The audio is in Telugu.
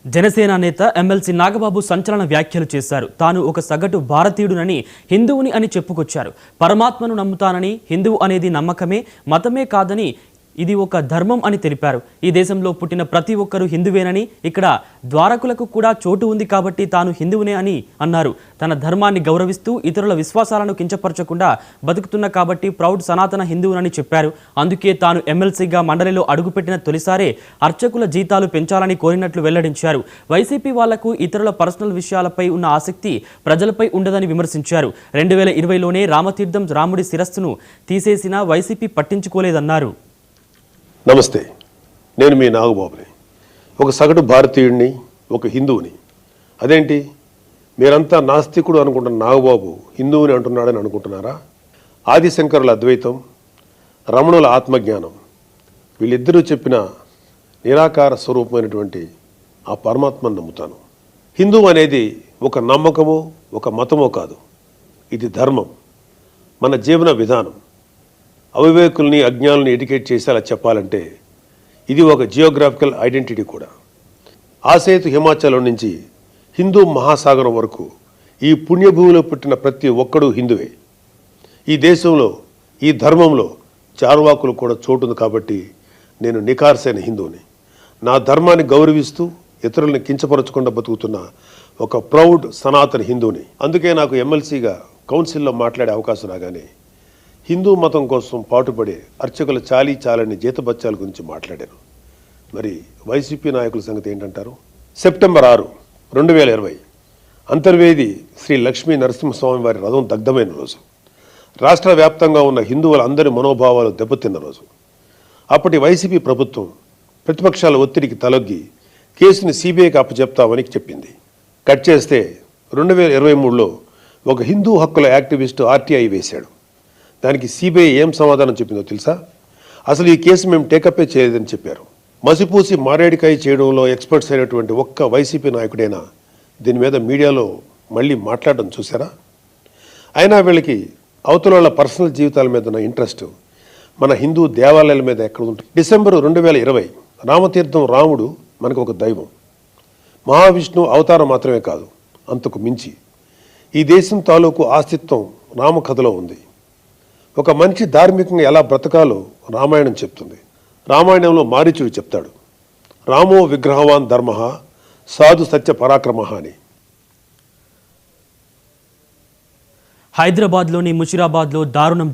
జనసేన నేత ఎమ్మెల్సీ నాగబాబు సంచలన వ్యాఖ్యలు చేశారు. తాను ఒక సగటు భారతీయుడునని, హిందువుని అని చెప్పుకొచ్చారు. పరమాత్మను నమ్ముతానని, హిందువు అనేది నమ్మకమే, మతమే కాదని, ఇది ఒక ధర్మం అని తెలిపారు. ఈ దేశంలో పుట్టిన ప్రతి ఒక్కరూ హిందువేనని, ఇక్కడ ద్వారకులకు కూడా చోటు ఉంది కాబట్టి తాను హిందువునే అని అన్నారు. తన ధర్మాన్ని గౌరవిస్తూ ఇతరుల విశ్వాసాలను కించపరచకుండా బతుకుతున్న కాబట్టి ప్రౌడ్ సనాతన హిందువునని చెప్పారు. అందుకే తాను ఎమ్మెల్సీగా మండలిలో అడుగుపెట్టిన తొలిసారే అర్చకుల జీతాలు పెంచాలని కోరినట్లు వెల్లడించారు. వైసీపీ వాళ్లకు ఇతరుల పర్సనల్ విషయాలపై ఉన్న ఆసక్తి ప్రజలపై ఉండదని విమర్శించారు. 2020లోనే రామతీర్థం రాముడి శిరస్సును తీసేసినా వైసీపీ పట్టించుకోలేదన్నారు. నమస్తే, నేను మీ నాగబాబుని. ఒక సగటు భారతీయుడిని, ఒక హిందువుని. అదేంటి మీరంతా నాస్తికుడు అనుకుంటున్న నాగబాబు హిందువుని అంటున్నాడని అనుకుంటున్నారా? ఆదిశంకరుల అద్వైతం, రమణుల ఆత్మజ్ఞానం, వీళ్ళిద్దరూ చెప్పిన నిరాకార స్వరూపమైనటువంటి ఆ పరమాత్మను నమ్ముతాను. హిందువు అనేది ఒక నమ్మకమో ఒక మతమో కాదు, ఇది ధర్మం, మన జీవన విధానం. అవివేకుల్ని, అజ్ఞానుల్ని ఎడ్యుకేట్ చేసేలా చెప్పాలంటే ఇది ఒక జియోగ్రాఫికల్ ఐడెంటిటీ కూడా. ఆసేతు హిమాచలం నుంచి హిందూ మహాసాగరం వరకు ఈ పుణ్యభూమిలో పుట్టిన ప్రతి ఒక్కడూ హిందువే. ఈ దేశంలో, ఈ ధర్మంలో చార్వాకులు కూడా చోటుంది కాబట్టి నేను నికార్సైన హిందువుని. నా ధర్మాన్ని గౌరవిస్తూ ఇతరులను కించపరచకుండా బతుకుతున్న ఒక ప్రౌడ్ సనాతన హిందువుని. అందుకే నాకు ఎమ్మెల్సీగా కౌన్సిల్లో మాట్లాడే అవకాశం రాగానే హిందూ మతం కోసం పాటుపడే అర్చకుల చాలని జీతబత్యాల గురించి మాట్లాడాను. మరి వైసీపీ నాయకుల సంగతి ఏంటంటారు? సెప్టెంబర్ 6, 2020 అంతర్వేది శ్రీ లక్ష్మీ నరసింహస్వామి వారి రథం దగ్ధమైన రోజు. రాష్ట్ర వ్యాప్తంగా ఉన్న హిందువులందరి మనోభావాలు దెబ్బతిన్న రోజు. అప్పటి వైసీపీ ప్రభుత్వం ప్రతిపక్షాల ఒత్తిడికి తలొగ్గి కేసుని సిబిఐకి అప్పచెప్తామని చెప్పింది. కట్ చేస్తే 2023లో ఒక హిందూ హక్కుల యాక్టివిస్టు ఆర్టీఐ వేశాడు. దానికి సిబిఐ ఏం సమాధానం చెప్పిందో తెలుసా? అసలు ఈ కేసు మేము టేకప్పే చేయలేదని చెప్పారు. మసిపూసి మారేడికాయ చేయడంలో ఎక్స్పర్ట్స్ అయినటువంటి ఒక్క వైసీపీ నాయకుడైనా దీని మీద మీడియాలో మళ్ళీ మాట్లాడడం చూసారా? అయినా వీళ్ళకి అవతల వాళ్ళ పర్సనల్ జీవితాల మీద ఉన్న ఇంట్రెస్ట్ మన హిందూ దేవాలయాల మీద ఎక్కడ ఉంటుంది? డిసెంబర్ 2020 రామతీర్థం రాముడు మనకు ఒక దైవం. మహావిష్ణు అవతారం మాత్రమే కాదు, అంతకు మించి ఈ దేశం తాలూకు ఆస్తిత్వం రామకథలో ఉంది. ఒక మనిషి ధార్మికంగా ఎలా బ్రతకాలో రామాయణం చెప్తుంది. రామాయణంలో మారీచుడు చెప్తాడు, రామో విగ్రహవాన్ ధర్మ సాధు సత్య పరాక్రమ అని. హైదరాబాద్లోని ముషిరాబాద్లో దారుణం